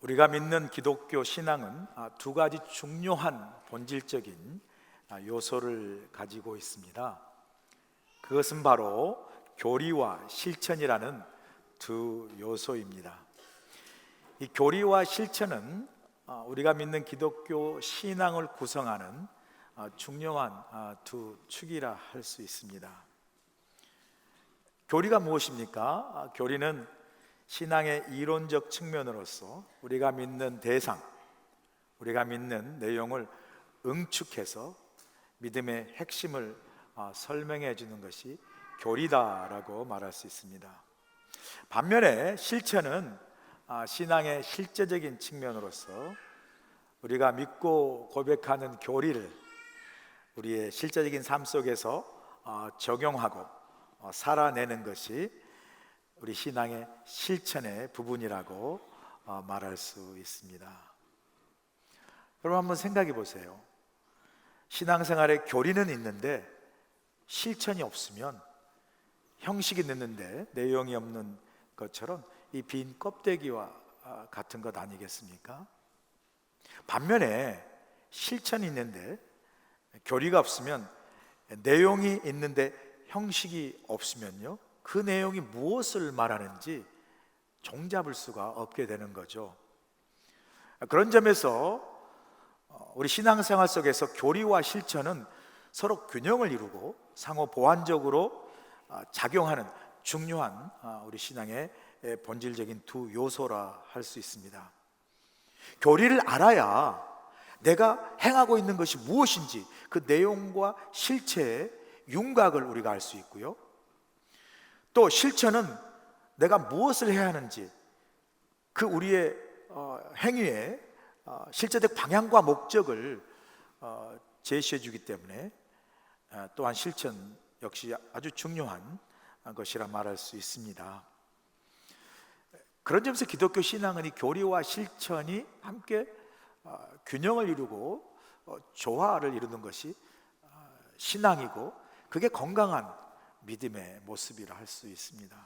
우리가 믿는 기독교 신앙은 두 가지 중요한 본질적인 요소를 가지고 있습니다. 그것은 바로 교리와 실천이라는 두 요소입니다. 이 교리와 실천은 우리가 믿는 기독교 신앙을 구성하는 중요한 두 축이라 할 수 있습니다. 교리가 무엇입니까? 교리는 신앙의 이론적 측면으로서 우리가 믿는 대상, 우리가 믿는 내용을 응축해서 믿음의 핵심을 설명해 주는 것이 교리다라고 말할 수 있습니다. 반면에 실천은 신앙의 실제적인 측면으로서 우리가 믿고 고백하는 교리를 우리의 실제적인 삶 속에서 적용하고 살아내는 것이 우리 신앙의 실천의 부분이라고 말할 수 있습니다. 여러분 한번 생각해 보세요. 신앙생활에 교리는 있는데 실천이 없으면 형식이 있는데 내용이 없는 것처럼 이 빈 껍데기와 같은 것 아니겠습니까? 반면에 실천이 있는데 교리가 없으면, 내용이 있는데 형식이 없으면요, 그 내용이 무엇을 말하는지 종잡을 수가 없게 되는 거죠. 그런 점에서 우리 신앙생활 속에서 교리와 실천은 서로 균형을 이루고 상호 보완적으로 작용하는 중요한 우리 신앙의 본질적인 두 요소라 할 수 있습니다. 교리를 알아야 내가 행하고 있는 것이 무엇인지 그 내용과 실체의 윤곽을 우리가 알 수 있고요, 또 실천은 내가 무엇을 해야 하는지 그 우리의 행위의 실제적 방향과 목적을 제시해 주기 때문에 또한 실천 역시 아주 중요한 것이라 말할 수 있습니다. 그런 점에서 기독교 신앙은 이 교리와 실천이 함께 균형을 이루고 조화를 이루는 것이 신앙이고, 그게 건강한 믿음의 모습이라 할 수 있습니다.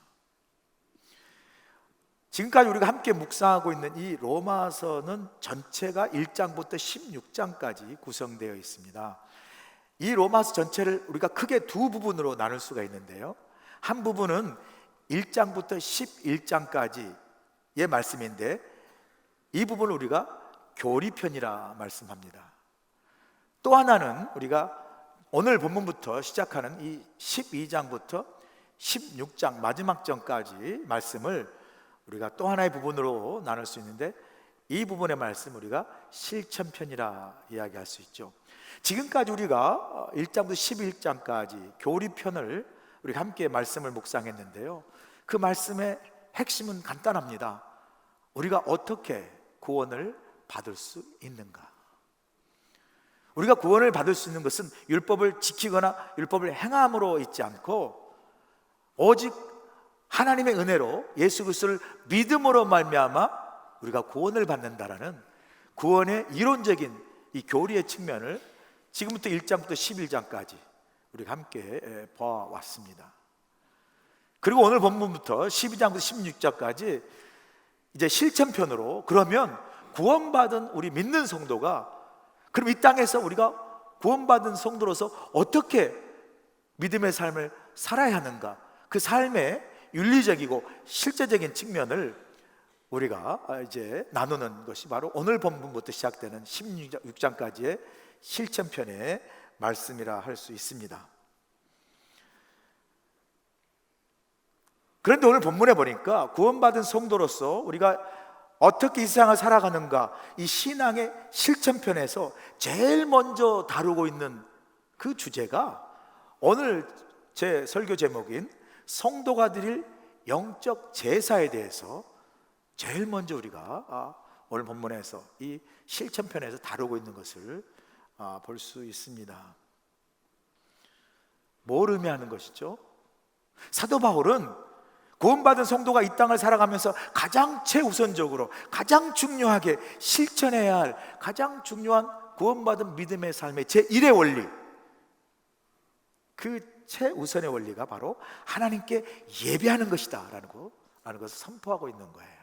지금까지 우리가 함께 묵상하고 있는 이 로마서는 전체가 1장부터 16장까지 구성되어 있습니다. 이 로마서 전체를 우리가 크게 두 부분으로 나눌 수가 있는데요, 한 부분은 1장부터 11장까지의 말씀인데 이 부분을 우리가 교리편이라 말씀합니다. 또 하나는 우리가 오늘 본문부터 시작하는 이 12장부터 16장 마지막 장까지 말씀을 우리가 또 하나의 부분으로 나눌 수 있는데, 이 부분의 말씀 우리가 실천편이라 이야기할 수 있죠. 지금까지 우리가 1장부터 11장까지 교리편을 우리가 함께 말씀을 묵상했는데요, 그 말씀의 핵심은 간단합니다. 우리가 어떻게 구원을 받을 수 있는가? 우리가 구원을 받을 수 있는 것은 율법을 지키거나 율법을 행함으로 있지 않고 오직 하나님의 은혜로 예수 그리스도를 믿음으로 말미암아 우리가 구원을 받는다라는 구원의 이론적인 이 교리의 측면을 지금부터 1장부터 11장까지 우리가 함께 보아왔습니다. 그리고 오늘 본문부터 12장부터 16장까지 이제 실천편으로, 그러면 구원받은 우리 믿는 성도가 그럼 이 땅에서 우리가 구원받은 성도로서 어떻게 믿음의 삶을 살아야 하는가, 그 삶의 윤리적이고 실제적인 측면을 우리가 이제 나누는 것이 바로 오늘 본문부터 시작되는 16장까지의 실천편의 말씀이라 할 수 있습니다. 그런데 오늘 본문에 보니까 구원받은 성도로서 우리가 어떻게 이 세상을 살아가는가, 이 신앙의 실천편에서 제일 먼저 다루고 있는 그 주제가 오늘 제 설교 제목인 성도가 드릴 영적 제사에 대해서 제일 먼저 우리가 오늘 본문에서 이 실천편에서 다루고 있는 것을 볼 수 있습니다. 뭘 의미하는 것이죠? 사도 바울은 구원받은 성도가 이 땅을 살아가면서 가장 최우선적으로, 가장 중요하게 실천해야 할 가장 중요한 구원받은 믿음의 삶의 제1의 원리, 그 최우선의 원리가 바로 하나님께 예배하는 것이다 라는 것을 선포하고 있는 거예요.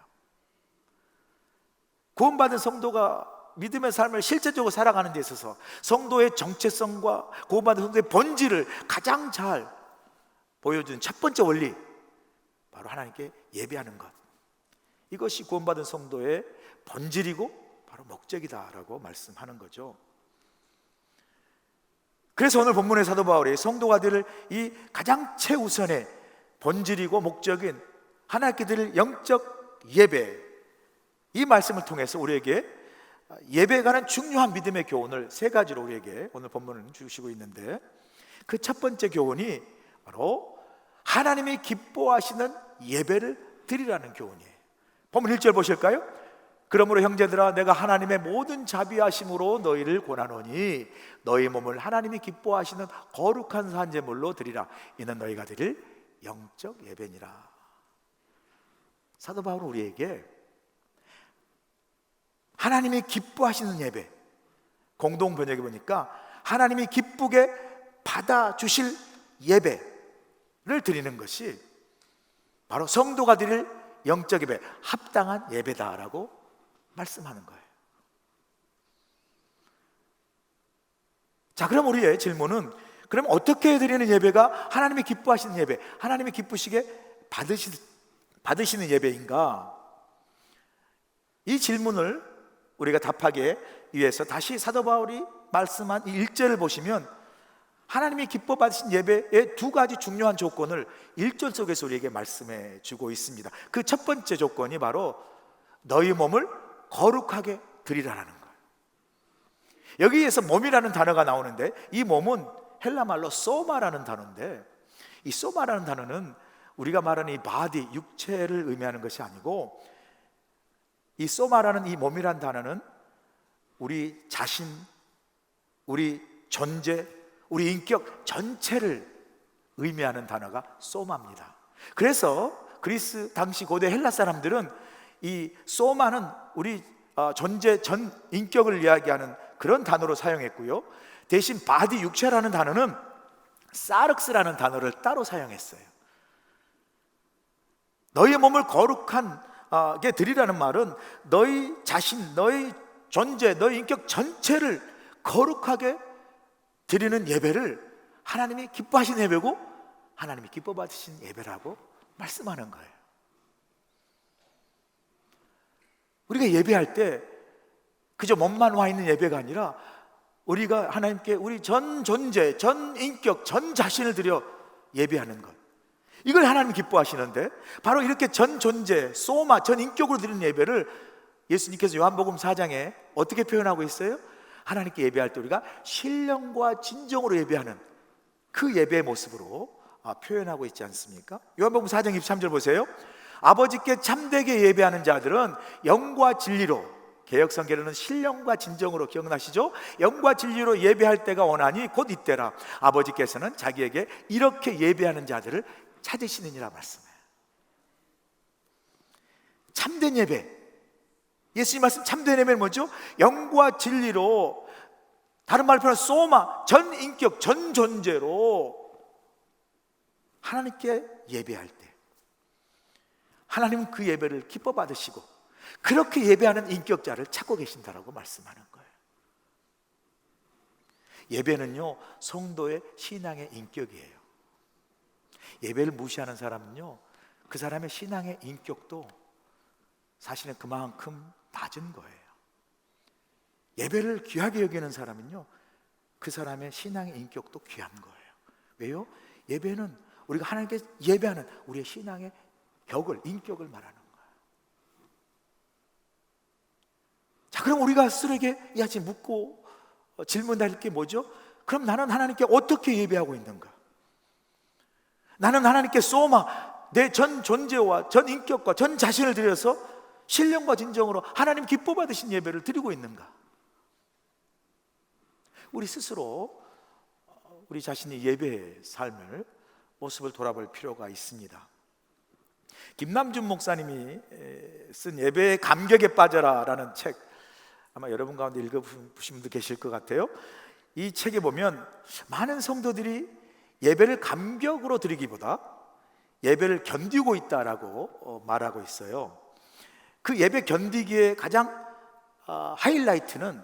구원받은 성도가 믿음의 삶을 실제적으로 살아가는 데 있어서 성도의 정체성과 구원받은 성도의 본질을 가장 잘 보여준 첫 번째 원리, 바로 하나님께 예배하는 것. 이것이 구원받은 성도의 본질이고 바로 목적이다라고 말씀하는 거죠. 그래서 오늘 본문의 사도 바울이 성도가 드릴 이 가장 최우선의 본질이고 목적인 하나님께 드릴 영적 예배, 이 말씀을 통해서 우리에게 예배에 관한 중요한 믿음의 교훈을 세 가지로 우리에게 오늘 본문을 주시고 있는데, 그 첫 번째 교훈이 바로 하나님이 기뻐하시는 예배를 드리라는 교훈이에요. 본문 1절 보실까요? 그러므로 형제들아, 내가 하나님의 모든 자비하심으로 너희를 권하노니 너희 몸을 하나님이 기뻐하시는 거룩한 산제물로 드리라. 이는 너희가 드릴 영적 예배니라. 사도 바울은 우리에게 하나님이 기뻐하시는 예배, 공동 번역에 보니까 하나님이 기쁘게 받아주실 예배를 드리는 것이 바로 성도가 드릴 영적 예배, 합당한 예배다라고 말씀하는 거예요. 자, 그럼 우리의 질문은, 그럼 어떻게 드리는 예배가 하나님이 기뻐하시는 예배, 하나님이 기쁘시게 받으시는 예배인가? 이 질문을 우리가 답하기 위해서 다시 사도 바울이 말씀한 이 1절을 보시면 하나님이 기뻐 받으신 예배의 두 가지 중요한 조건을 1절 속에서 우리에게 말씀해 주고 있습니다. 그 첫 번째 조건이 바로 너희 몸을 거룩하게 드리라는 거예요. 여기에서 몸이라는 단어가 나오는데, 이 몸은 헬라 말로 소마라는 단어인데, 이 소마라는 단어는 우리가 말하는 이 바디, 육체를 의미하는 것이 아니고, 이 소마라는 이 몸이란 단어는 우리 자신, 우리 존재, 우리 인격 전체를 의미하는 단어가 소마입니다. 그래서 그리스 당시 고대 헬라 사람들은 이 소마는 우리 존재 전 인격을 이야기하는 그런 단어로 사용했고요, 대신 바디, 육체라는 단어는 사르크스라는 단어를 따로 사용했어요. 너희의 몸을 거룩하게 드리라는 말은 너희 자신, 너희 존재, 너희 인격 전체를 거룩하게 드리는 예배를 하나님이 기뻐하시는 예배고 하나님이 기뻐 받으신 예배라고 말씀하는 거예요. 우리가 예배할 때 그저 몸만 와 있는 예배가 아니라 우리가 하나님께 우리 전 존재, 전 인격, 전 자신을 드려 예배하는 것, 이걸 하나님 기뻐하시는데, 바로 이렇게 전 존재, 소마, 전 인격으로 드리는 예배를 예수님께서 요한복음 4장에 어떻게 표현하고 있어요? 하나님께 예배할 때 우리가 신령과 진정으로 예배하는 그 예배의 모습으로 표현하고 있지 않습니까? 요한복음 4장 23절 보세요. 아버지께 참되게 예배하는 자들은 영과 진리로, 개역성경에는 신령과 진정으로, 기억나시죠? 영과 진리로 예배할 때가 원하니 곧 이때라. 아버지께서는 자기에게 이렇게 예배하는 자들을 찾으시느니라 말씀해요. 참된 예배, 예수님 말씀 참된 예배는 뭐죠? 영과 진리로, 다른 말로 표현하면 소마, 전 인격, 전 존재로 하나님께 예배할 때 하나님은 그 예배를 기뻐 받으시고 그렇게 예배하는 인격자를 찾고 계신다라고 말씀하는 거예요. 예배는요, 성도의 신앙의 인격이에요. 예배를 무시하는 사람은요, 그 사람의 신앙의 인격도 사실은 그만큼 낮은 거예요. 예배를 귀하게 여기는 사람은요, 그 사람의 신앙의 인격도 귀한 거예요. 왜요? 예배는 우리가 하나님께 예배하는 우리의 신앙의 격을, 인격을 말하는 거예요. 자, 그럼 우리가 스스로에게 아침 묻고 질문할 게 뭐죠? 그럼 나는 하나님께 어떻게 예배하고 있는가? 나는 하나님께 소마, 내 전 존재와 전 인격과 전 자신을 들여서 신령과 진정으로 하나님 기뻐 받으신 예배를 드리고 있는가? 우리 스스로 우리 자신의 예배의 삶을, 모습을 돌아볼 필요가 있습니다. 김남준 목사님이 쓴 예배의 감격에 빠져라라는 책, 아마 여러분 가운데 읽어보신 분도 계실 것 같아요. 이 책에 보면 많은 성도들이 예배를 감격으로 드리기보다 예배를 견디고 있다라고 말하고 있어요. 그 예배 견디기에 가장 하이라이트는,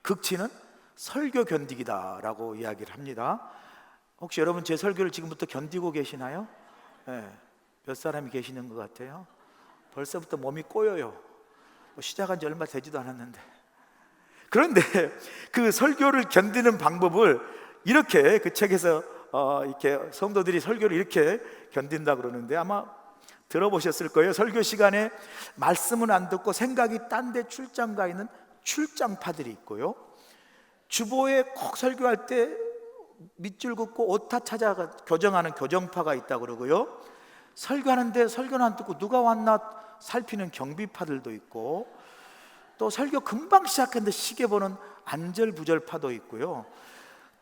극치는 설교 견디기다라고 이야기를 합니다. 혹시 여러분 제 설교를 지금부터 견디고 계시나요? 네, 몇 사람이 계시는 것 같아요? 벌써부터 몸이 꼬여요. 시작한 지 얼마 되지도 않았는데. 그런데 그 설교를 견디는 방법을 이렇게 그 책에서 이렇게 성도들이 설교를 이렇게 견딘다 그러는데, 아마 들어보셨을 거예요. 설교 시간에 말씀은 안 듣고 생각이 딴 데 출장 가 있는 출장파들이 있고요, 주보에 꼭 설교할 때 밑줄 긋고 오타 찾아가 교정하는 교정파가 있다 그러고요, 설교하는데 설교는 안 듣고 누가 왔나 살피는 경비파들도 있고, 또 설교 금방 시작했는데 시계 보는 안절부절파도 있고요,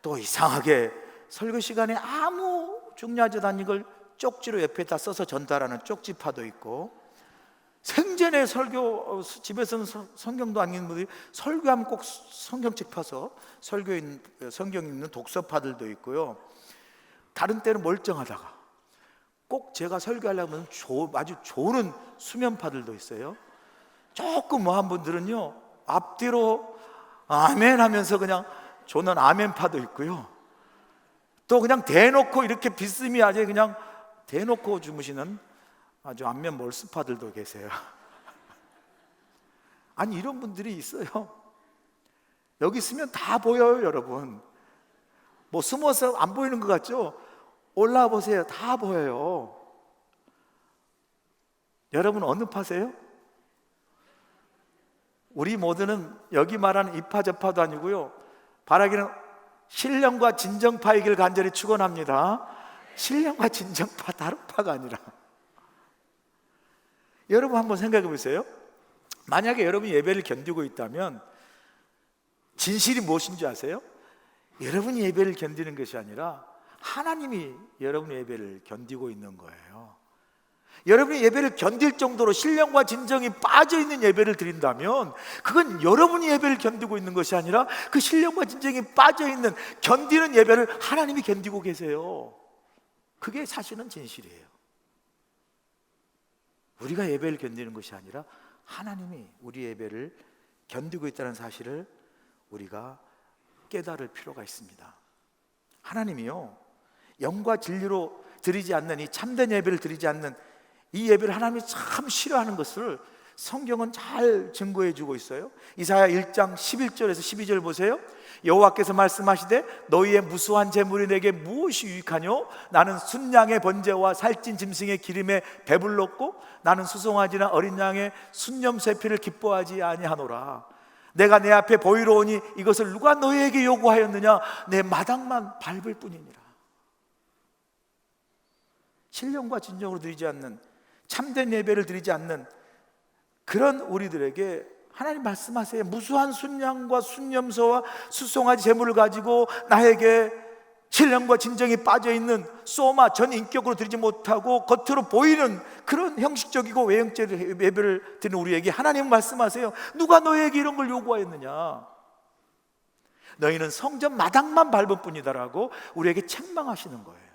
또 이상하게 설교 시간에 아무 중요하지도 않은 걸 쪽지로 옆에다 써서 전달하는 쪽지파도 있고, 생전에 설교 집에서는 성경도 안 읽는 분들이 설교하면 꼭 성경책 펴서 성경 읽는 독서파들도 있고요, 다른 때는 멀쩡하다가 꼭 제가 설교하려면 아주 조는 수면파들도 있어요. 조금 뭐한 분들은요, 앞뒤로 아멘 하면서 그냥 조는 아멘파도 있고요, 또 그냥 대놓고 이렇게 비스미 아주 그냥 대놓고 주무시는 아주 안면 몰수파들도 계세요. 아니, 이런 분들이 있어요. 여기 있으면 다 보여요, 여러분. 뭐 숨어서 안 보이는 것 같죠? 올라와 보세요. 다 보여요. 여러분 어느 파세요? 우리 모두는 여기 말하는 이파 저파도 아니고요, 바라기는 신령과 진정파이길 간절히 축원합니다. 신령과 진정파, 다른 파가 아니라. 여러분 한번 생각해 보세요. 만약에 여러분이 예배를 견디고 있다면 진실이 무엇인지 아세요? 여러분이 예배를 견디는 것이 아니라 하나님이 여러분의 예배를 견디고 있는 거예요. 여러분이 예배를 견딜 정도로 신령과 진정이 빠져있는 예배를 드린다면 그건 여러분이 예배를 견디고 있는 것이 아니라 그 신령과 진정이 빠져있는 견디는 예배를 하나님이 견디고 계세요. 그게 사실은 진실이에요. 우리가 예배를 견디는 것이 아니라 하나님이 우리 예배를 견디고 있다는 사실을 우리가 깨달을 필요가 있습니다. 하나님이요, 영과 진리로 드리지 않는 이 참된 예배를 드리지 않는 이 예배를 하나님이 참 싫어하는 것을 성경은 잘 증거해 주고 있어요. 이사야 1장 11절에서 12절 보세요. 여호와께서 말씀하시되 너희의 무수한 재물이 내게 무엇이 유익하뇨? 나는 순양의 번제와 살찐 짐승의 기름에 배불렀고 나는 수송아지나 어린 양의 순념새피를 기뻐하지 아니하노라. 내가 내 앞에 보이러 오니 이것을 누가 너희에게 요구하였느냐? 내 마당만 밟을 뿐이니라. 신령과 진정으로 드리지 않는, 참된 예배를 드리지 않는 그런 우리들에게 하나님 말씀하세요. 무수한 순양과 순념소와 수송아지 제물을 가지고 나에게 신령과 진정이 빠져있는 소마 전 인격으로 드리지 못하고 겉으로 보이는 그런 형식적이고 외형적 예배를 드리는 우리에게 하나님 말씀하세요. 누가 너에게 이런 걸 요구하였느냐? 너희는 성전 마당만 밟을 뿐이다라고 우리에게 책망하시는 거예요.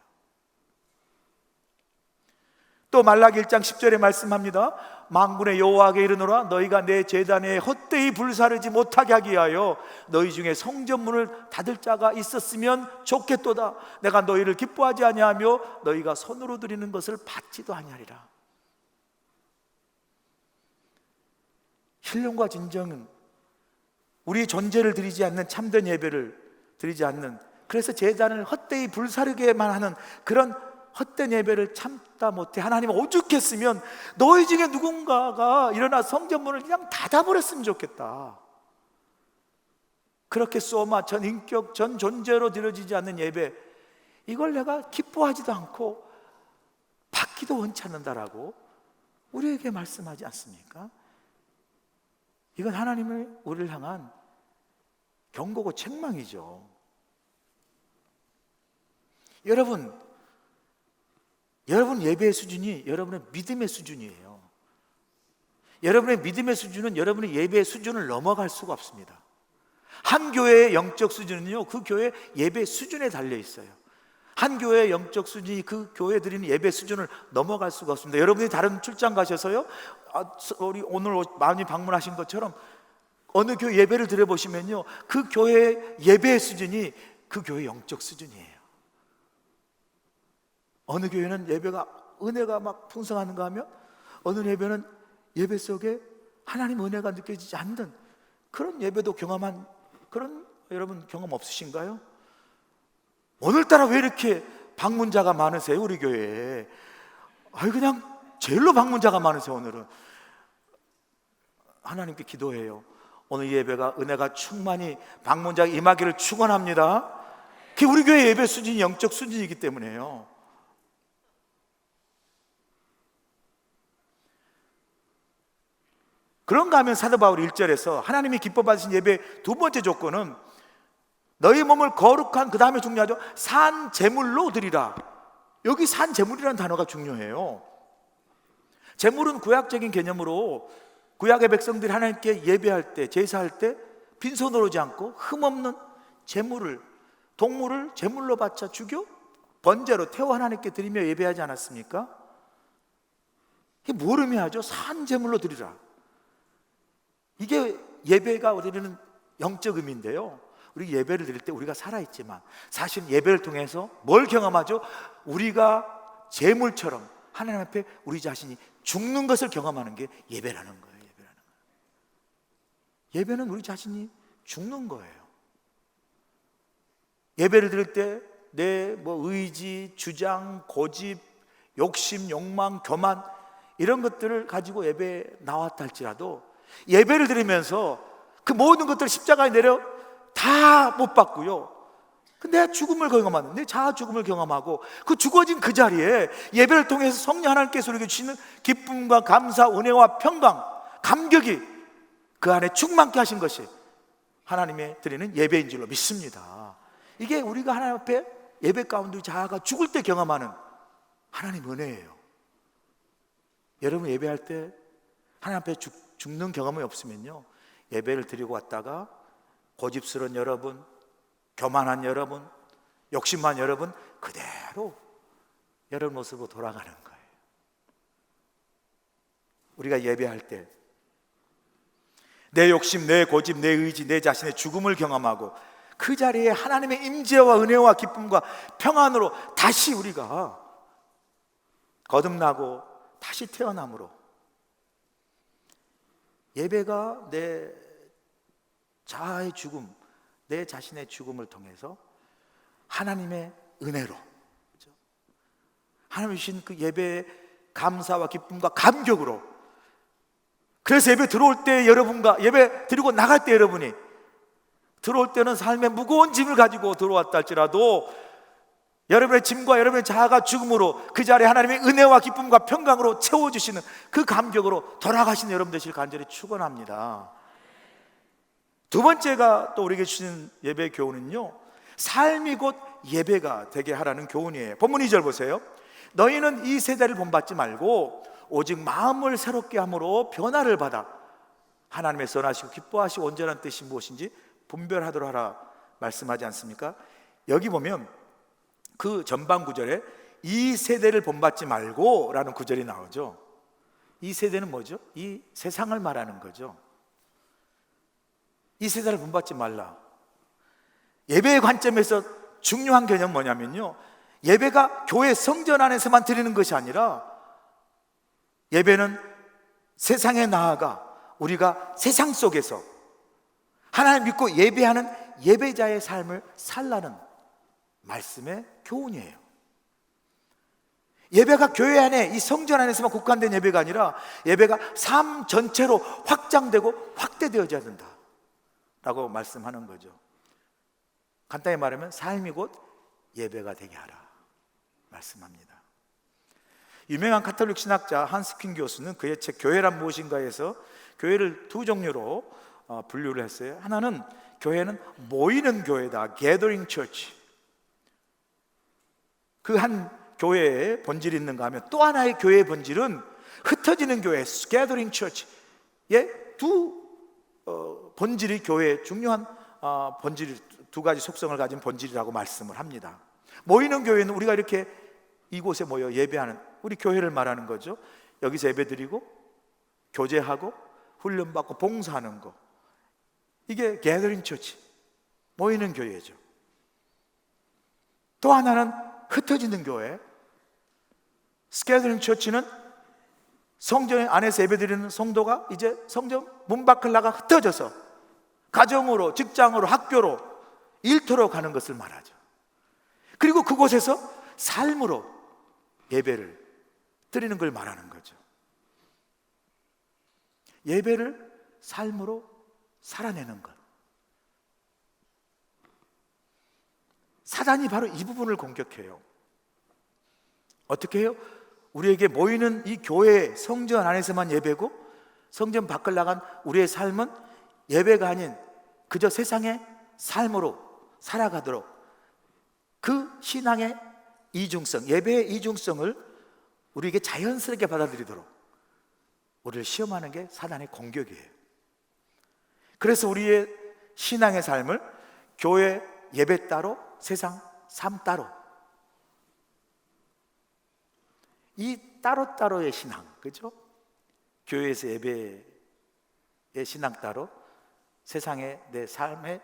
또 말라기 1장 10절에 말씀합니다. 만군의 여호와께 이르노라. 너희가 내 제단에 헛되이 불사르지 못하게 하기 위하여 너희 중에 성전문을 닫을 자가 있었으면 좋겠도다. 내가 너희를 기뻐하지 아니하며 너희가 손으로 드리는 것을 받지도 아니하리라. 신령과 진정은 우리 존재를 드리지 않는, 참된 예배를 드리지 않는, 그래서 제단을 헛되이 불사르게만 하는 그런 헛된 예배를 참다 못해 하나님 오죽했으면 너희 중에 누군가가 일어나 성전문을 그냥 닫아버렸으면 좋겠다. 그렇게 소마 전 인격 전 존재로 드려지지 않는 예배, 이걸 내가 기뻐하지도 않고 받기도 원치 않는다라고 우리에게 말씀하지 않습니까? 이건 하나님의 우리를 향한 경고고 책망이죠. 여러분 예배의 수준이 여러분의 믿음의 수준이에요. 여러분의 믿음의 수준은 여러분의 예배의 수준을 넘어갈 수가 없습니다. 한 교회의 영적 수준은요, 그 교회 예배 수준에 달려 있어요. 한 교회의 영적 수준이 그 교회 드리는 예배 수준을 넘어갈 수가 없습니다. 여러분이 다른 출장 가셔서요, 우리 오늘 많이 방문하신 것처럼 어느 교회 예배를 드려보시면요, 그 교회의 예배의 수준이 그 교회의 영적 수준이에요. 어느 교회는 예배가 은혜가 막 풍성한가 하면 어느 예배는 예배 속에 하나님 은혜가 느껴지지 않는 그런 예배도 경험한 그런 여러분 경험 없으신가요? 오늘따라 왜 이렇게 방문자가 많으세요? 우리 교회에 그냥 제일로 방문자가 많으세요. 오늘은 하나님께 기도해요. 오늘 예배가 은혜가 충만히 방문자가 임하기를 축원합니다. 그게 우리 교회 예배 수준이 영적 수준이기 때문에요. 그런가 하면 사도 바울이 1절에서 하나님이 기뻐 받으신 예배의 두 번째 조건은 너희 몸을 거룩한, 그 다음에 중요하죠, 산 제물로 드리라. 여기 산 제물이라는 단어가 중요해요. 제물은 구약적인 개념으로 구약의 백성들이 하나님께 예배할 때, 제사할 때 빈손으로 오지 않고 흠없는 제물을, 동물을 제물로 바쳐 죽여 번제로 태워 하나님께 드리며 예배하지 않았습니까? 이게 뭘 의미하죠? 산 제물로 드리라. 이게 예배가 우리는 영적 의미인데요, 우리 예배를 드릴 때 우리가 살아있지만 사실 예배를 통해서 뭘 경험하죠? 우리가 제물처럼 하나님 앞에 우리 자신이 죽는 것을 경험하는 게 예배라는 거예요. 예배는 우리 자신이 죽는 거예요. 예배를 드릴 때 내 의지, 주장, 고집, 욕심, 욕망, 교만 이런 것들을 가지고 예배에 나왔다 할지라도 예배를 드리면서 그 모든 것들을 십자가에 내려 다 못 받고요, 내 죽음을 경험하는, 내 자아 죽음을 경험하고 그 죽어진 그 자리에 예배를 통해서 성령 하나님께서 우리에게 주시는 기쁨과 감사, 은혜와 평강, 감격이 그 안에 충만케 하신 것이 하나님의 드리는 예배인 줄로 믿습니다. 이게 우리가 하나님 앞에 예배 가운데 자아가 죽을 때 경험하는 하나님 은혜예요. 여러분 예배할 때 하나님 앞에 죽는 경험이 없으면요, 예배를 드리고 왔다가 고집스러운 여러분, 교만한 여러분, 욕심만 여러분 그대로 여러분 모습으로 돌아가는 거예요. 우리가 예배할 때 내 욕심, 내 고집, 내 의지, 내 자신의 죽음을 경험하고 그 자리에 하나님의 임재와 은혜와 기쁨과 평안으로 다시 우리가 거듭나고 다시 태어남으로, 예배가 내 자아의 죽음, 내 자신의 죽음을 통해서 하나님의 은혜로, 하나님 주신 그 예배의 감사와 기쁨과 감격으로, 그래서 예배 들어올 때 여러분과 예배 드리고 나갈 때 여러분이 들어올 때는 삶의 무거운 짐을 가지고 들어왔다 할지라도 여러분의 짐과 여러분의 자아가 죽음으로 그 자리에 하나님의 은혜와 기쁨과 평강으로 채워주시는 그 감격으로 돌아가시는 여러분 되시길 간절히 축원합니다. 두 번째가 또 우리에게 주신 예배 교훈은요, 삶이 곧 예배가 되게 하라는 교훈이에요. 본문 2절 보세요. 너희는 이 세대를 본받지 말고 오직 마음을 새롭게 함으로 변화를 받아 하나님의 선하시고 기뻐하시고 온전한 뜻이 무엇인지 분별하도록 하라 말씀하지 않습니까? 여기 보면 그 전반 구절에 이 세대를 본받지 말고 라는 구절이 나오죠. 이 세대는 뭐죠? 이 세상을 말하는 거죠. 이 세대를 본받지 말라. 예배의 관점에서 중요한 개념은 뭐냐면요, 예배가 교회 성전 안에서만 드리는 것이 아니라 예배는 세상에 나아가 우리가 세상 속에서 하나님 믿고 예배하는 예배자의 삶을 살라는 말씀의 교훈이에요. 예배가 교회 안에 이 성전 안에서만 국한된 예배가 아니라 예배가 삶 전체로 확장되고 확대되어져야 된다 라고 말씀하는 거죠. 간단히 말하면 삶이 곧 예배가 되게 하라 말씀합니다. 유명한 가톨릭 신학자 한스 퀸 교수는 그의 책 교회란 무엇인가에서 교회를 두 종류로 분류를 했어요. 하나는 교회는 모이는 교회다, gathering church. 그 한 교회에 본질이 있는가 하면 또 하나의 교회의 본질은 흩어지는 교회, gathering church의 두 본질이 교회의 중요한 본질, 두 가지 속성을 가진 본질이라고 말씀을 합니다. 모이는 교회는 우리가 이렇게 이곳에 모여 예배하는 우리 교회를 말하는 거죠. 여기서 예배드리고 교제하고 훈련받고 봉사하는 거, 이게 게더링 처치, 모이는 교회죠. 또 하나는 흩어지는 교회, 스캐더링 처치는 성전 안에서 예배드리는 성도가 이제 성전 문 밖을 나가 흩어져서 가정으로, 직장으로, 학교로, 일터로 가는 것을 말하죠. 그리고 그곳에서 삶으로 예배를 드리는 걸 말하는 거죠. 예배를 삶으로 살아내는 것. 사단이 바로 이 부분을 공격해요. 어떻게 해요? 우리에게 모이는 이 교회 성전 안에서만 예배고 성전 밖을 나간 우리의 삶은 예배가 아닌 그저 세상의 삶으로 살아가도록 그 신앙의 이중성, 예배의 이중성을 우리에게 자연스럽게 받아들이도록 우리를 시험하는 게 사단의 공격이에요. 그래서 우리의 신앙의 삶을 교회 예배 따로, 세상 삶 따로, 이 따로따로의 신앙, 그죠? 교회에서 예배의 신앙 따로, 세상의 내 삶의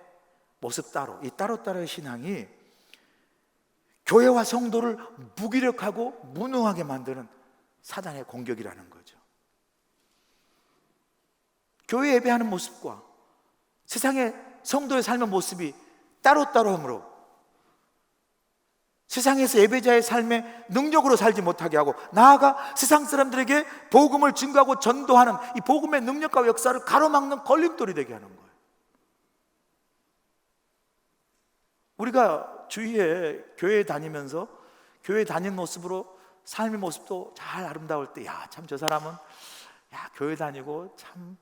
모습 따로, 이 따로따로의 신앙이 교회와 성도를 무기력하고 무능하게 만드는 사단의 공격이라는 거죠. 교회 예배하는 모습과 세상의 성도의 삶의 모습이 따로따로함으로 세상에서 예배자의 삶에 능력으로 살지 못하게 하고, 나아가 세상 사람들에게 복음을 증거하고 전도하는 이 복음의 능력과 역사를 가로막는 걸림돌이 되게 하는 거예요. 우리가 주위에 교회 다니면서 교회 다니는 모습으로 삶의 모습도 잘 아름다울 때, 야, 참 저 사람은 교회 다니고 참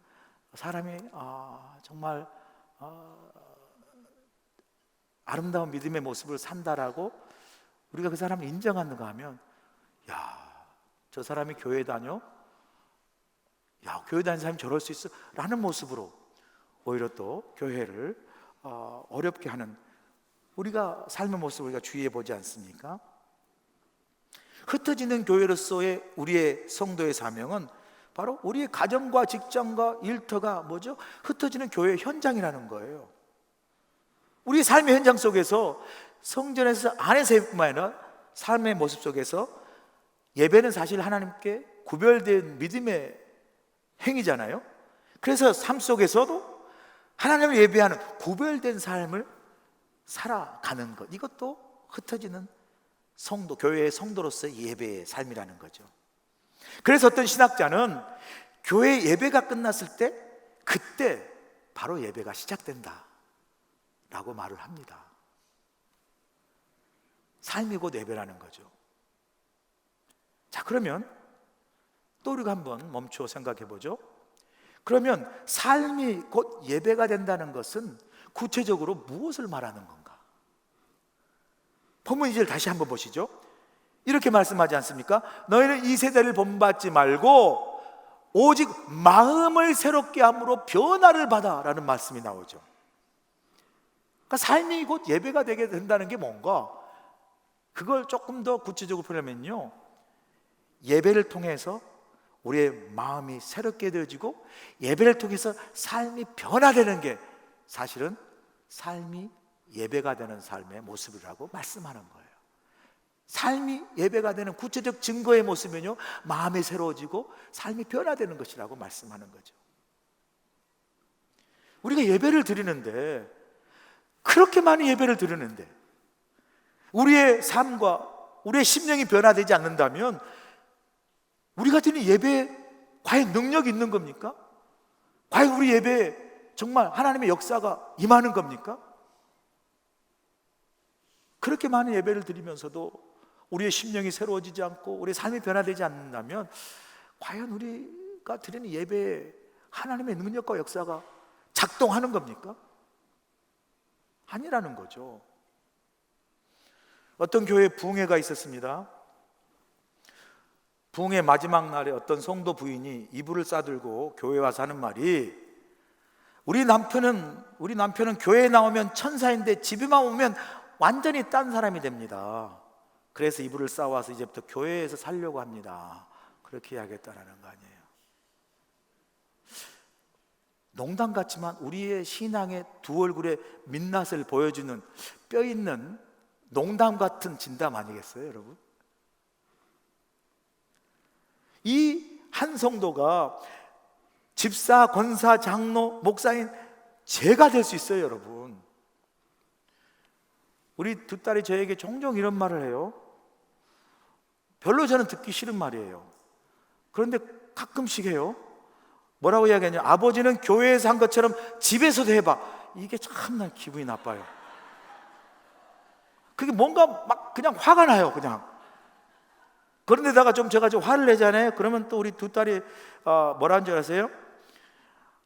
사람이 정말 아름다운 믿음의 모습을 산다라고 우리가 그 사람을 인정하는가 하면, 야, 저 사람이 교회 다녀? 야, 교회 다니는 사람이 저럴 수 있어? 라는 모습으로 오히려 또 교회를 어렵게 하는 우리가 삶의 모습을 우리가 주의해 보지 않습니까? 흩어지는 교회로서의 우리의 성도의 사명은 바로 우리의 가정과 직장과 일터가 뭐죠? 흩어지는 교회 현장이라는 거예요. 우리 삶의 현장 속에서 성전에서 안에서뿐만 아니라 삶의 모습 속에서 예배는 사실 하나님께 구별된 믿음의 행위잖아요. 그래서 삶 속에서도 하나님을 예배하는 구별된 삶을 살아가는 것, 이것도 흩어지는 성도, 교회의 성도로서의 예배의 삶이라는 거죠. 그래서 어떤 신학자는 교회 예배가 끝났을 때 그때 바로 예배가 시작된다 라고 말을 합니다. 삶이 곧 예배라는 거죠. 자, 그러면 또 우리가 한번 멈춰 생각해 보죠. 그러면 삶이 곧 예배가 된다는 것은 구체적으로 무엇을 말하는 건가? 본문 2절 다시 한번 보시죠. 이렇게 말씀하지 않습니까? 너희는 이 세대를 본받지 말고 오직 마음을 새롭게 함으로 변화를 받아 라는 말씀이 나오죠. 그러니까 삶이 곧 예배가 되게 된다는 게 뭔가, 그걸 조금 더 구체적으로 표현하면요, 예배를 통해서 우리의 마음이 새롭게 되어지고 예배를 통해서 삶이 변화되는 게 사실은 삶이 예배가 되는 삶의 모습이라고 말씀하는 거예요. 삶이 예배가 되는 구체적 증거의 모습은요, 마음이 새로워지고 삶이 변화되는 것이라고 말씀하는 거죠. 우리가 예배를 드리는데, 그렇게 많은 예배를 드리는데 우리의 삶과 우리의 심령이 변화되지 않는다면 우리가 드리는 예배에 과연 능력이 있는 겁니까? 과연 우리 예배에 정말 하나님의 역사가 임하는 겁니까? 그렇게 많은 예배를 드리면서도 우리의 심령이 새로워지지 않고 우리의 삶이 변화되지 않는다면 과연 우리가 드리는 예배에 하나님의 능력과 역사가 작동하는 겁니까? 아니라는 거죠. 어떤 교회에 부흥회가 있었습니다. 부흥회 마지막 날에 어떤 성도 부인이 이불을 싸들고 교회 와서 하는 말이, 우리 남편은 교회에 나오면 천사인데 집에만 오면 완전히 딴 사람이 됩니다. 그래서 이불을 싸와서 이제부터 교회에서 살려고 합니다. 그렇게 이야기했다라는 거 아니에요. 농담 같지만 우리의 신앙의 두 얼굴의 민낯을 보여주는 뼈 있는 농담 같은 진담 아니겠어요, 여러분? 이 한 성도가 집사, 권사, 장로, 목사인 제가 될 수 있어요, 여러분. 우리 두 딸이 저에게 종종 이런 말을 해요. 별로 저는 듣기 싫은 말이에요. 그런데 가끔씩 해요. 뭐라고 이야기하냐? 아버지는 교회에서 한 것처럼 집에서도 해봐. 이게 참 난 기분이 나빠요. 그게 뭔가 막 그냥 화가 나요, 그냥. 그런데다가 제가 좀 화를 내잖아요. 그러면 또 우리 두 딸이 뭐라는 줄 아세요?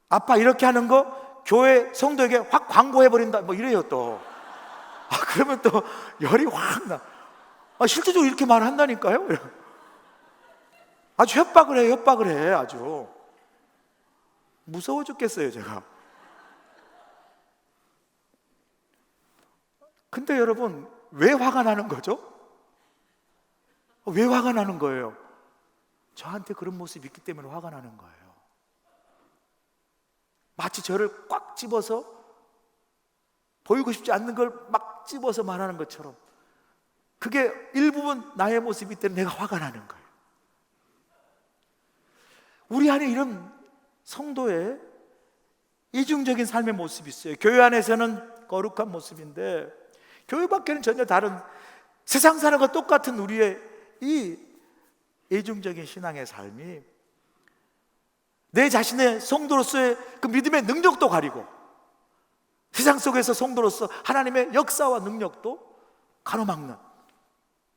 아빠 이렇게 하는 거 교회 성도에게 확 광고해버린다, 뭐 이래요 또. 그러면 또 열이 확 나. 실제적으로 이렇게 말한다니까요. 아주 협박을 해. 아주 무서워 죽겠어요, 제가. 근데 여러분, 왜 화가 나는 거죠? 왜 화가 나는 거예요? 저한테 그런 모습이 있기 때문에 화가 나는 거예요. 마치 저를 꽉 집어서 보이고 싶지 않는 걸 막 집어서 말하는 것처럼, 그게 일부분 나의 모습이기 때문에 내가 화가 나는 거예요. 우리 안에 이런 성도의 이중적인 삶의 모습이 있어요. 교회 안에서는 거룩한 모습인데 교회 밖에는 전혀 다른, 세상 사는 것 똑같은 우리의 이 이중적인 신앙의 삶이 내 자신의 성도로서의 그 믿음의 능력도 가리고, 세상 속에서 성도로서 하나님의 역사와 능력도 가로막는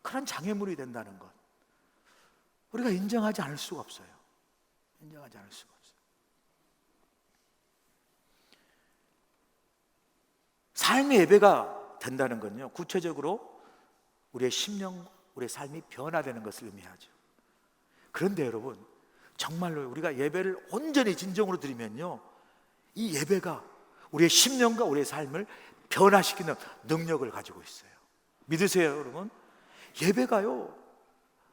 그런 장애물이 된다는 것, 우리가 인정하지 않을 수가 없어요. 인정하지 않을 수가 없어요. 삶의 예배가 된다는 건요, 구체적으로 우리의 심령, 우리의 삶이 변화되는 것을 의미하죠. 그런데 여러분, 정말로 우리가 예배를 온전히 진정으로 드리면요, 이 예배가 우리의 심령과 우리의 삶을 변화시키는 능력을 가지고 있어요. 믿으세요, 여러분? 예배가요,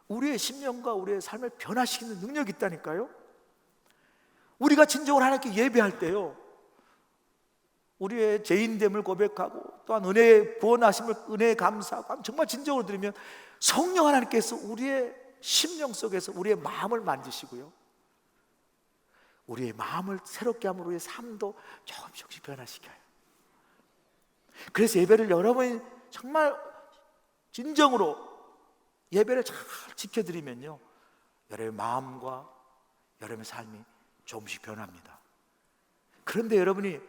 우리의 심령과 우리의 삶을 변화시키는 능력이 있다니까요. 우리가 진정으로 하나님께 예배할 때요, 우리의 죄인됨을 고백하고 또한 은혜의 구원하심을, 은혜에 감사하고 정말 진정으로 드리면 성령 하나님께서 우리의 심령 속에서 우리의 마음을 만지시고요, 우리의 마음을 새롭게 함으로 우리의 삶도 조금씩 변화시켜요. 그래서 예배를 여러분이 정말 진정으로 예배를 잘 지켜드리면요, 여러분의 마음과 여러분의 삶이 조금씩 변합니다. 그런데 여러분이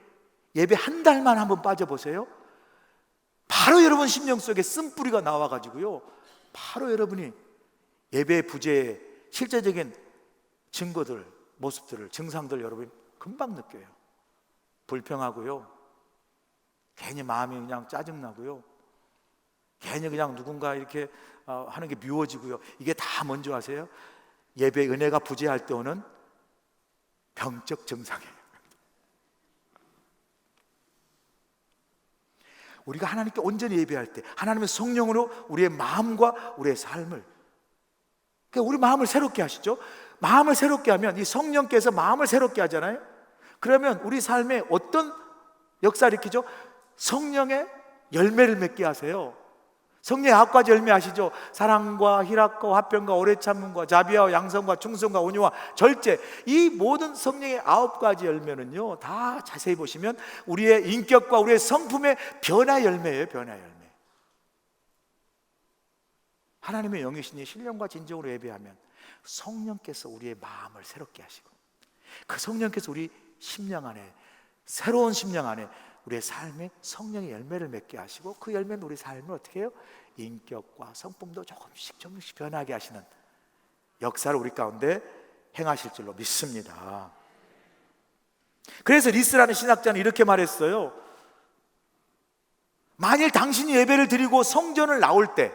예배 한 달만 한번 빠져보세요. 바로 여러분 심령 속에 쓴뿌리가 나와가지고요, 바로 여러분이 예배의 부재의 실제적인 증거들, 모습들을, 증상들 여러분이 금방 느껴요. 불평하고요, 괜히 마음이 그냥 짜증나고요, 괜히 그냥 누군가 이렇게 하는 게 미워지고요. 이게 다 뭔지 아세요? 예배 은혜가 부재할 때 오는 병적 증상이에요. 우리가 하나님께 온전히 예배할 때 하나님의 성령으로 우리의 마음과 우리의 삶을, 그러니까 우리 마음을 새롭게 하시죠. 마음을 새롭게 하면, 이 성령께서 마음을 새롭게 하잖아요. 그러면 우리 삶에 어떤 역사를 일으키죠? 성령의 열매를 맺게 하세요. 성령의 9가지 열매 아시죠? 사랑과 희락과 화평과 오래 참음과 자비와 양성과 충성과 온유와 절제, 이 모든 성령의 9가지 열매는요, 다 자세히 보시면 우리의 인격과 우리의 성품의 변화 열매예요. 변화 열매. 하나님의 영이시니 신령과 진정으로 예배하면 성령께서 우리의 마음을 새롭게 하시고, 그 성령께서 우리 심령 안에, 새로운 심령 안에 우리의 삶에 성령의 열매를 맺게 하시고, 그 열매는 우리 삶을 어떻게 해요? 인격과 성품도 조금씩 변하게 하시는 역사를 우리 가운데 행하실 줄로 믿습니다. 그래서 리스라는 신학자는 이렇게 말했어요. 만일 당신이 예배를 드리고 성전을 나올 때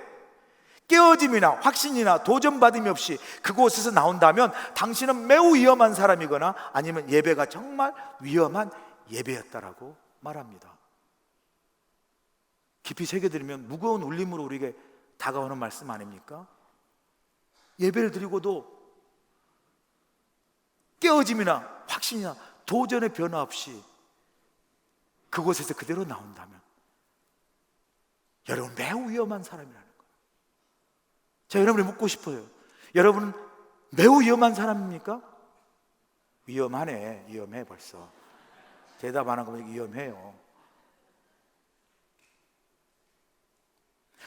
깨어짐이나 확신이나 도전받음이 없이 그곳에서 나온다면 당신은 매우 위험한 사람이거나 아니면 예배가 정말 위험한 예배였다라고 말합니다. 깊이 새겨드리면 무거운 울림으로 우리에게 다가오는 말씀 아닙니까? 예배를 드리고도 깨어짐이나 확신이나 도전의 변화 없이 그곳에서 그대로 나온다면 여러분 매우 위험한 사람이라는 거예요. 자, 여러분이 묻고 싶어요. 여러분은 매우 위험한 사람입니까? 위험하네. 위험해. 벌써 대답 안 한 거면 위험해요.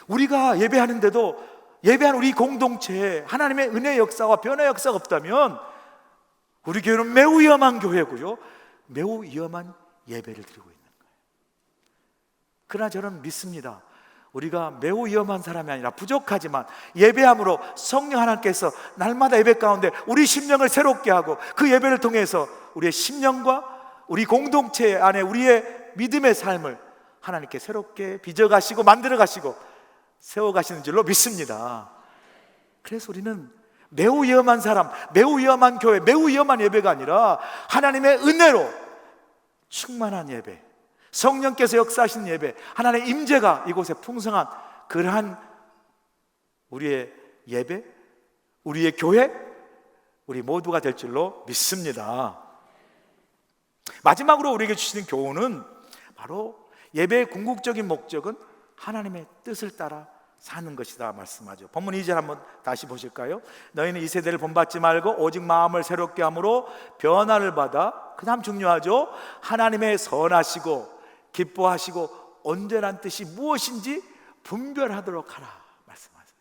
우리가 예배하는데도 예배한 우리 공동체에 하나님의 은혜의 역사와 변화의 역사가 없다면 우리 교회는 매우 위험한 교회고요, 매우 위험한 예배를 드리고 있는 거예요. 그러나 저는 믿습니다. 우리가 매우 위험한 사람이 아니라 부족하지만 예배함으로 성령 하나님께서 날마다 예배 가운데 우리 심령을 새롭게 하고 그 예배를 통해서 우리의 심령과 우리 공동체 안에 우리의 믿음의 삶을 하나님께 새롭게 빚어가시고 만들어가시고 세워가시는 줄로 믿습니다. 그래서 우리는 매우 위험한 사람, 매우 위험한 교회, 매우 위험한 예배가 아니라 하나님의 은혜로 충만한 예배, 성령께서 역사하시는 예배, 하나님의 임재가 이곳에 풍성한 그러한 우리의 예배, 우리의 교회, 우리 모두가 될 줄로 믿습니다. 마지막으로 우리에게 주시는 교훈은 바로 예배의 궁극적인 목적은 하나님의 뜻을 따라 사는 것이다 말씀하죠. 본문 2절 한번 다시 보실까요? 너희는 이 세대를 본받지 말고 오직 마음을 새롭게 함으로 변화를 받아, 그 다음 중요하죠, 하나님의 선하시고 기뻐하시고 온전한 뜻이 무엇인지 분별하도록 하라 말씀하세요.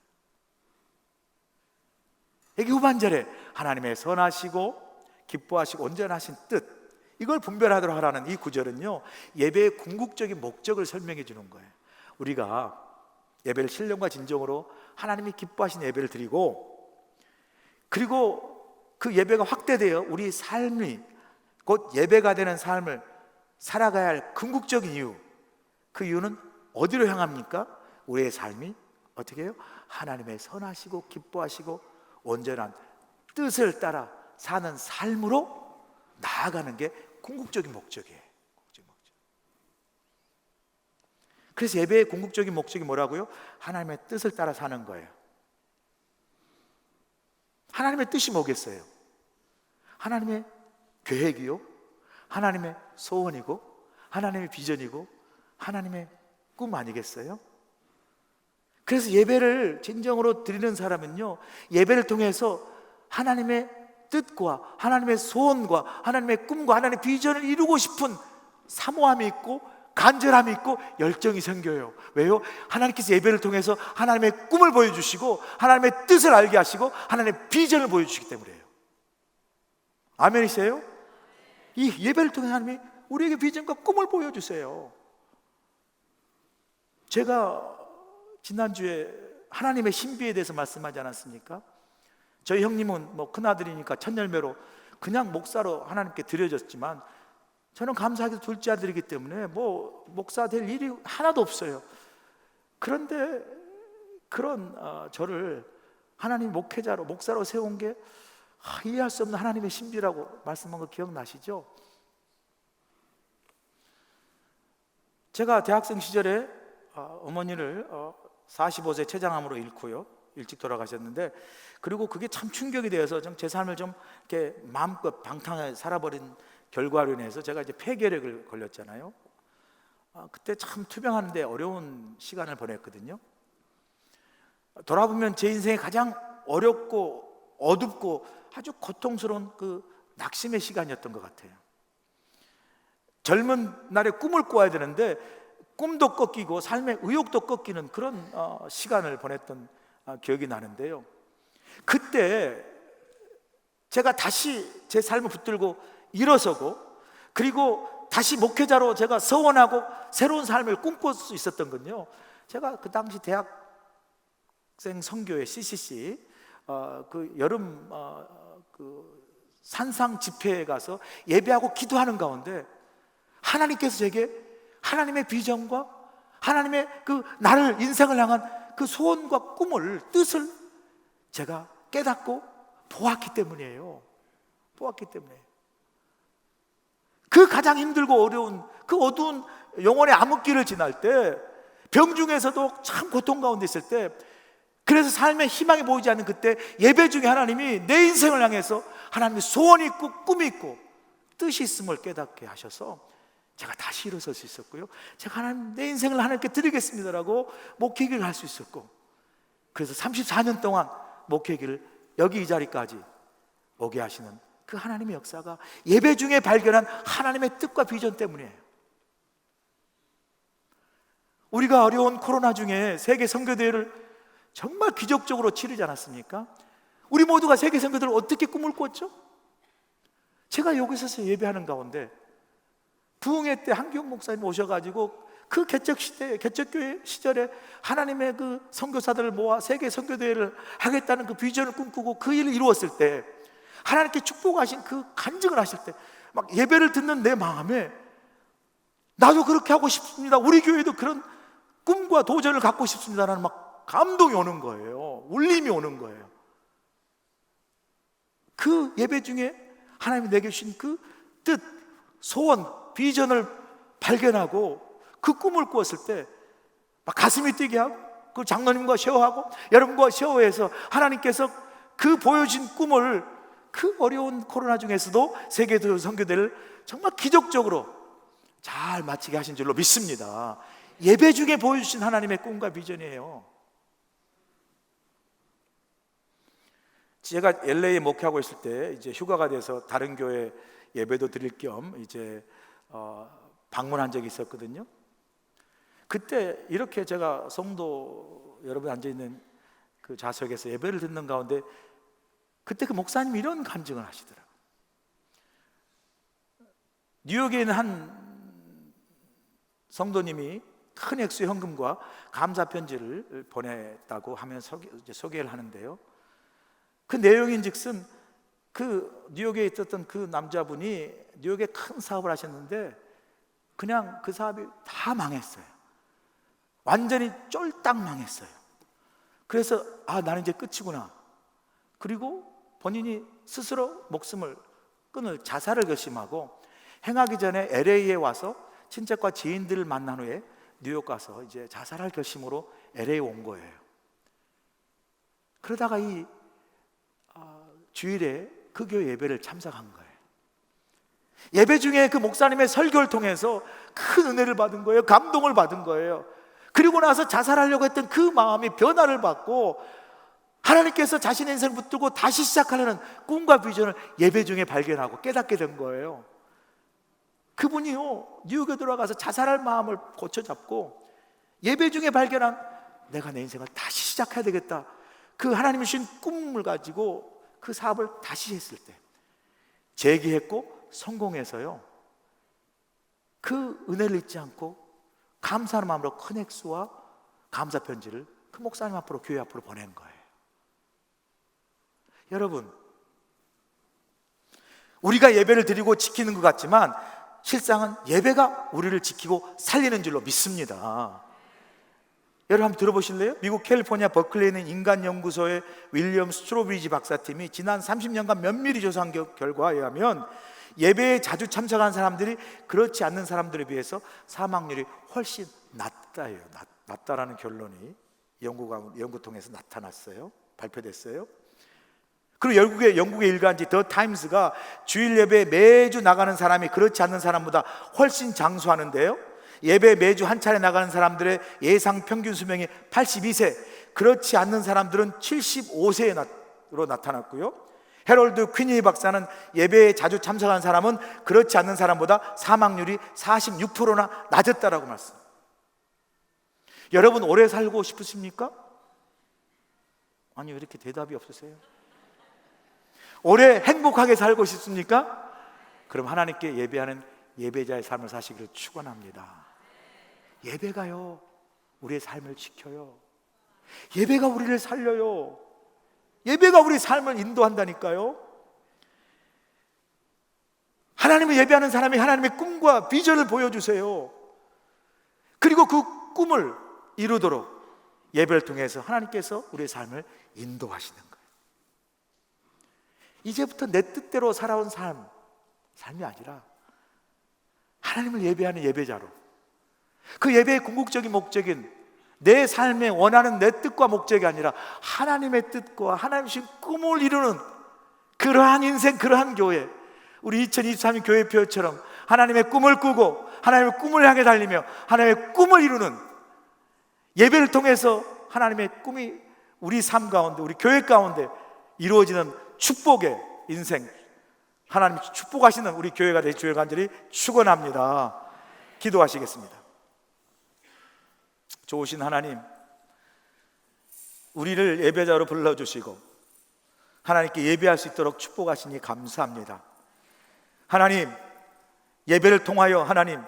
여기 후반절에 하나님의 선하시고 기뻐하시고 온전하신 뜻, 이걸 분별하도록 하라는 이 구절은요, 예배의 궁극적인 목적을 설명해 주는 거예요. 우리가 예배를 신령과 진정으로 하나님이 기뻐하신 예배를 드리고, 그리고 그 예배가 확대되어 우리 삶이 곧 예배가 되는 삶을 살아가야 할 궁극적인 이유, 그 이유는 어디로 향합니까? 우리의 삶이 어떻게 해요? 하나님의 선하시고 기뻐하시고 온전한 뜻을 따라 사는 삶으로 나아가는 게 궁극적인 목적이에요. 그래서 예배의 궁극적인 목적이 뭐라고요? 하나님의 뜻을 따라 사는 거예요. 하나님의 뜻이 뭐겠어요? 하나님의 계획이요, 하나님의 소원이고, 하나님의 비전이고, 하나님의 꿈 아니겠어요? 그래서 예배를 진정으로 드리는 사람은요, 예배를 통해서 하나님의 뜻과 하나님의 소원과 하나님의 꿈과 하나님의 비전을 이루고 싶은 사모함이 있고 간절함이 있고 열정이 생겨요. 왜요? 하나님께서 예배를 통해서 하나님의 꿈을 보여주시고 하나님의 뜻을 알게 하시고 하나님의 비전을 보여주시기 때문이에요. 아멘이세요? 이 예배를 통해 하나님이 우리에게 비전과 꿈을 보여주세요. 제가 지난주에 하나님의 신비에 대해서 말씀하지 않았습니까? 저희 형님은 뭐 큰아들이니까 첫 열매로 그냥 목사로 하나님께 드려졌지만, 저는 감사하게도 둘째 아들이기 때문에 뭐 목사 될 일이 하나도 없어요. 그런데 그런 저를 하나님 목회자로, 목사로 세운 게 이해할 수 없는 하나님의 신비라고 말씀한 거 기억나시죠? 제가 대학생 시절에 어머니를 45세 췌장암으로 잃고요, 일찍 돌아가셨는데, 그리고 그게 참 충격이 되어서 제 삶을 좀 이렇게 마음껏 방탕하게 살아버린 결과로 인해서 제가 이제 폐결핵을 걸렸잖아요. 그때 참 투병하는데 어려운 시간을 보냈거든요. 돌아보면 제 인생에 가장 어렵고 어둡고 아주 고통스러운 그 낙심의 시간이었던 것 같아요. 젊은 날에 꿈을 꿔야 되는데 꿈도 꺾이고 삶의 의욕도 꺾이는 그런 시간을 보냈던 기억이 나는데요, 그때 제가 다시 제 삶을 붙들고 일어서고, 그리고 다시 목회자로 제가 서원하고 새로운 삶을 꿈꿀 수 있었던 건요, 제가 그 당시 대학생 선교회 CCC 그 여름 그 산상 집회에 가서 예배하고 기도하는 가운데 하나님께서 제게 하나님의 비전과 하나님의 그 나를 인생을 향한 그 소원과 꿈을, 뜻을 제가 깨닫고 보았기 때문이에요. 보았기 때문에 그 가장 힘들고 어려운 그 어두운 영혼의 암흑기를 지날 때, 병중에서도 참 고통 가운데 있을 때, 그래서 삶에 희망이 보이지 않는 그때 예배 중에 하나님이 내 인생을 향해서 하나님의 소원이 있고 꿈이 있고 뜻이 있음을 깨닫게 하셔서 제가 다시 일어설 수 있었고요, 제가 하나님, 내 인생을 하나님께 드리겠습니다라고 목회기를 할 수 있었고, 그래서 34년 동안 목회기를 여기 이 자리까지 오게 하시는 그 하나님의 역사가 예배 중에 발견한 하나님의 뜻과 비전 때문이에요. 우리가 어려운 코로나 중에 세계 선교대회를 정말 기적적으로 치르지 않았습니까? 우리 모두가 세계 선교대회를 어떻게 꿈을 꿨죠? 제가 여기서 예배하는 가운데 부흥회 때 한기용 목사님 오셔가지고 그 개척교회 시절에 하나님의 그 선교사들을 모아 세계 선교대회를 하겠다는 그 비전을 꿈꾸고 그 일을 이루었을 때, 하나님께 축복하신 그 간증을 하실 때 막 예배를 듣는 내 마음에 나도 그렇게 하고 싶습니다, 우리 교회도 그런 꿈과 도전을 갖고 싶습니다라는 막 감동이 오는 거예요. 울림이 오는 거예요. 그 예배 중에 하나님이 내게 주신 그 뜻, 소원, 비전을 발견하고 그 꿈을 꾸었을 때 막 가슴이 뛰게 하고, 그 장로님과 쉐어하고 여러분과 쉐어해서 하나님께서 그 보여진 꿈을 그 어려운 코로나 중에서도 세계도 선교대를 정말 기적적으로 잘 마치게 하신 줄로 믿습니다. 예배 중에 보여주신 하나님의 꿈과 비전이에요. 제가 LA에 목회하고 있을 때 이제 휴가가 돼서 다른 교회 예배도 드릴 겸 이제 방문한 적이 있었거든요. 그때 이렇게 제가 성도 여러분 앉아 있는 그 좌석에서 예배를 듣는 가운데 그때 그 목사님이 이런 간증을 하시더라고요. 뉴욕에 있는 한 성도님이 큰 액수의 현금과 감사 편지를 보냈다고 하면 소개를 하는데요, 그 내용인즉슨 그 뉴욕에 있었던 그 남자분이 뉴욕에 큰 사업을 하셨는데 그냥 그 사업이 다 망했어요. 완전히 쫄딱 망했어요. 그래서 나는 이제 끝이구나. 그리고 본인이 스스로 목숨을 끊을 자살을 결심하고 행하기 전에 LA에 와서 친척과 지인들을 만난 후에 뉴욕 가서 이제 자살할 결심으로 LA에 온 거예요. 그러다가 이 주일에 그 교회 예배를 참석한 거예요. 예배 중에 그 목사님의 설교를 통해서 큰 은혜를 받은 거예요. 감동을 받은 거예요. 그리고 나서 자살하려고 했던 그 마음이 변화를 받고 하나님께서 자신의 인생을 붙들고 다시 시작하려는 꿈과 비전을 예배 중에 발견하고 깨닫게 된 거예요. 그분이요, 뉴욕에 돌아가서 자살할 마음을 고쳐잡고 예배 중에 발견한 내가 내 인생을 다시 시작해야 되겠다, 그 하나님이 주신 꿈을 가지고 그 사업을 다시 했을 때 재기했고 성공해서요, 그 은혜를 잊지 않고 감사하는 마음으로 큰 액수와 감사 편지를 그 목사님 앞으로, 교회 앞으로 보낸 거예요. 여러분, 우리가 예배를 드리고 지키는 것 같지만 실상은 예배가 우리를 지키고 살리는 줄로 믿습니다. 여러분 한번 들어보실래요? 미국 캘리포니아 버클리에 있는 인간연구소의 윌리엄 스트로브리지 박사팀이 지난 30년간 면밀히 조사한 결과에 의하면 예배에 자주 참석하는 사람들이 그렇지 않는 사람들에 비해서 사망률이 훨씬 낮다라는 결론이 연구 통해서 나타났어요. 발표됐어요. 그리고 영국의 일간지 더 타임스가 주일 예배에 매주 나가는 사람이 그렇지 않는 사람보다 훨씬 장수하는데요, 예배 매주 한 차례 나가는 사람들의 예상 평균 수명이 82세, 그렇지 않는 사람들은 75세로 나타났고요, 해롤드 퀴니 박사는 예배에 자주 참석하는 사람은 그렇지 않는 사람보다 사망률이 46%나 낮았다라고 말씀합니다. 여러분 오래 살고 싶으십니까? 아니, 왜 이렇게 대답이 없으세요? 오래 행복하게 살고 싶습니까? 그럼 하나님께 예배하는 예배자의 삶을 사시기를 축원합니다. 예배가요, 우리의 삶을 지켜요. 예배가 우리를 살려요. 예배가 우리 삶을 인도한다니까요. 하나님을 예배하는 사람이 하나님의 꿈과 비전을 보여주세요. 그리고 그 꿈을 이루도록 예배를 통해서 하나님께서 우리의 삶을 인도하시는 거예요. 이제부터 내 뜻대로 살아온 삶이 아니라 하나님을 예배하는 예배자로, 그 예배의 궁극적인 목적인 내 삶에 원하는 내 뜻과 목적이 아니라 하나님의 뜻과 하나님의 꿈을 이루는 그러한 인생, 그러한 교회, 우리 2023년 교회표처럼 하나님의 꿈을 꾸고 하나님의 꿈을 향해 달리며 하나님의 꿈을 이루는 예배를 통해서 하나님의 꿈이 우리 삶 가운데, 우리 교회 가운데 이루어지는 축복의 인생, 하나님 축복하시는 우리 교회가 되시 주의 간절히 축원합니다. 기도하시겠습니다. 좋으신 하나님, 우리를 예배자로 불러주시고 하나님께 예배할 수 있도록 축복하시니 감사합니다. 하나님, 예배를 통하여 하나님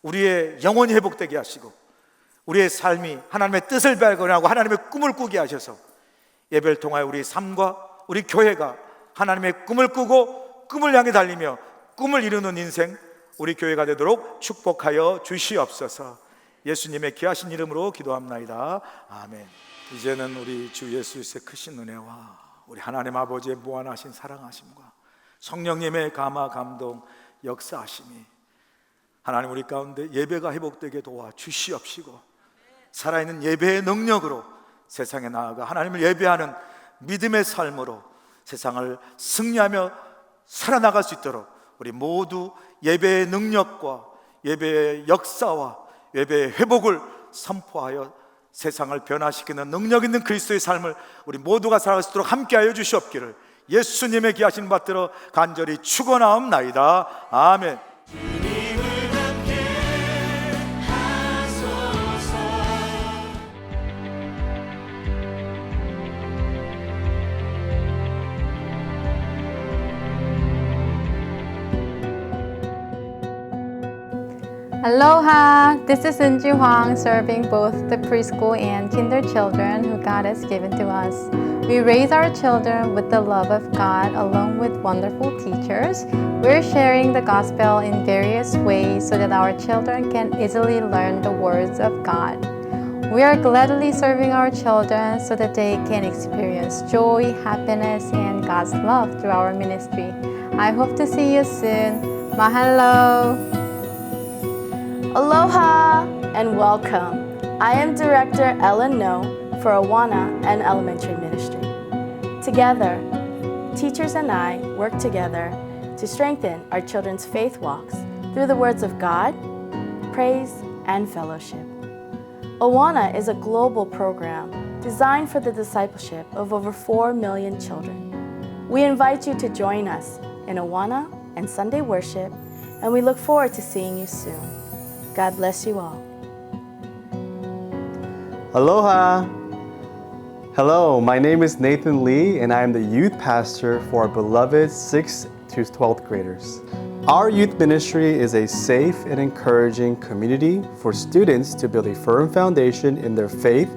우리의 영혼이 회복되게 하시고 우리의 삶이 하나님의 뜻을 발견하고 하나님의 꿈을 꾸게 하셔서 예배를 통하여 우리 삶과 우리 교회가 하나님의 꿈을 꾸고 꿈을 향해 달리며 꿈을 이루는 인생, 우리 교회가 되도록 축복하여 주시옵소서. 예수님의 귀하신 이름으로 기도합나이다. 아멘. 이제는 우리 주 예수 그리스도의 크신 은혜와 우리 하나님 아버지의 무한하신 사랑하심과 성령님의 감화 감동 역사하심이 하나님 우리 가운데 예배가 회복되게 도와 주시옵시고 살아있는 예배의 능력으로 세상에 나아가 하나님을 예배하는 믿음의 삶으로 세상을 승리하며 살아나갈 수 있도록 우리 모두 예배의 능력과 예배의 역사와 예배의 회복을 선포하여 세상을 변화시키는 능력 있는 그리스도의 삶을 우리 모두가 살아갈 수 있도록 함께하여 주시옵기를 예수님의 귀하신 받들어 간절히 축원하옵나이다. 아멘. Aloha! This is Eunju Hwang, serving both the preschool and kinder children who God has given to us. We raise our children with the love of God along with wonderful teachers. We're sharing the gospel in various ways so that our children can easily learn the words of God. We are gladly serving our children so that they can experience joy, happiness, and God's love through our ministry. I hope to see you soon. Mahalo! Aloha and welcome. I am Director Ellen No for Awana and Elementary Ministry. Together, teachers and I work together to strengthen our children's faith walks through the words of God, praise, and fellowship. Awana is a global program designed for the discipleship of over 4 million children. We invite you to join us in Awana and Sunday worship, and we look forward to seeing you soon. God bless you all. Aloha! Hello, my name is Nathan Lee and I am the youth pastor for our beloved 6th to 12th graders. Our youth ministry is a safe and encouraging community for students to build a firm foundation in their faith,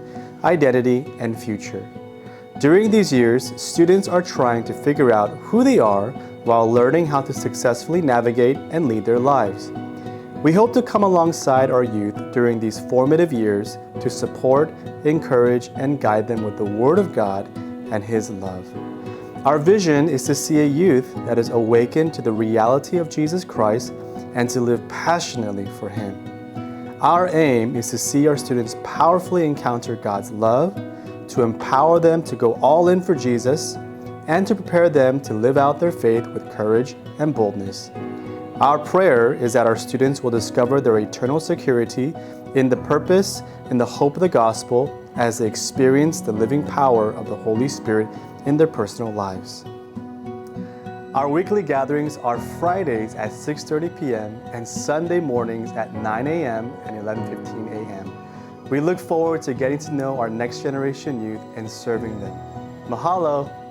identity, and future. During these years, students are trying to figure out who they are while learning how to successfully navigate and lead their lives. We hope to come alongside our youth during these formative years to support, encourage, and guide them with the Word of God and His love. Our vision is to see a youth that is awakened to the reality of Jesus Christ and to live passionately for Him. Our aim is to see our students powerfully encounter God's love, to empower them to go all in for Jesus, and to prepare them to live out their faith with courage and boldness. Our prayer is that our students will discover their eternal security in the purpose and the hope of the gospel as they experience the living power of the Holy Spirit in their personal lives. Our weekly gatherings are Fridays at 6:30 p.m. and Sunday mornings at 9 a.m. and 11:15 a.m. We look forward to getting to know our next generation youth and serving them. Mahalo!